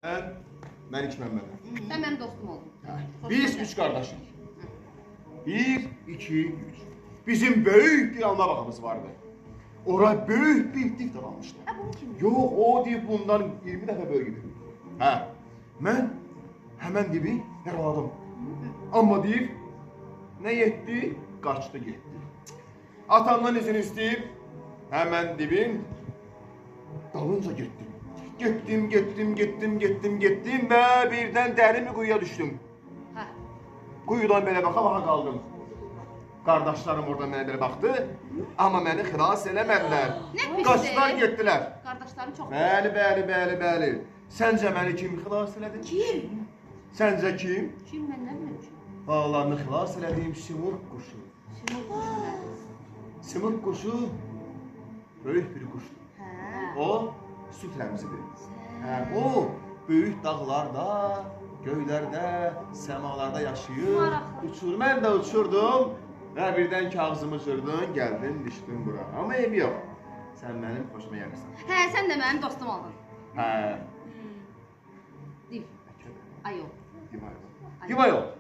Məlik Məmmədov. Sən mənim dostum oldun. Biz üç qardaşıq. 1, 2, 3. Bizim böyük bir alma bağımız vardı. Ora böyük bir div almışdı. Bunun kimi? Yox, o div bundan 20 dəfə böyükdür. Hə, mən həmən divi yaraladım. Amma div nə yetdi? Qaçdı getdi. Atamdan izin istəyib, həmən divin dalınca getdim. Getdim və birdən dərin bir quyuya düşdüm. Hə. Quyudan belə baxa qaldım. Qardaşlarım orada mənə belə baxdı, amma məni xilas eləmədilər. Nə pisdir? Qaçdılar, getdilər. Qardaşlarım çox. Bəli. Səncə məni kim xilas elədi? Kim? Səncə kim? Kim, mən nə biləm ki? Ağlarını xilas elədiyim Simurq quşu. Simurq quşu nədir? Simurq quşu böyük bir quşdur. Hə. O süd rəmzidir. O böyük dağlarda, göylərdə, səmalarda yaşayır. Uçur. Mən də uçurdum və birdən kağızımı cırdın, gəldin, düşdün bura. Amma ev yox. Sən mənim xoşuma gəlirsən. Hə, sən də mənim dostum oldun. Hə. Div. Ayol. Div ayol.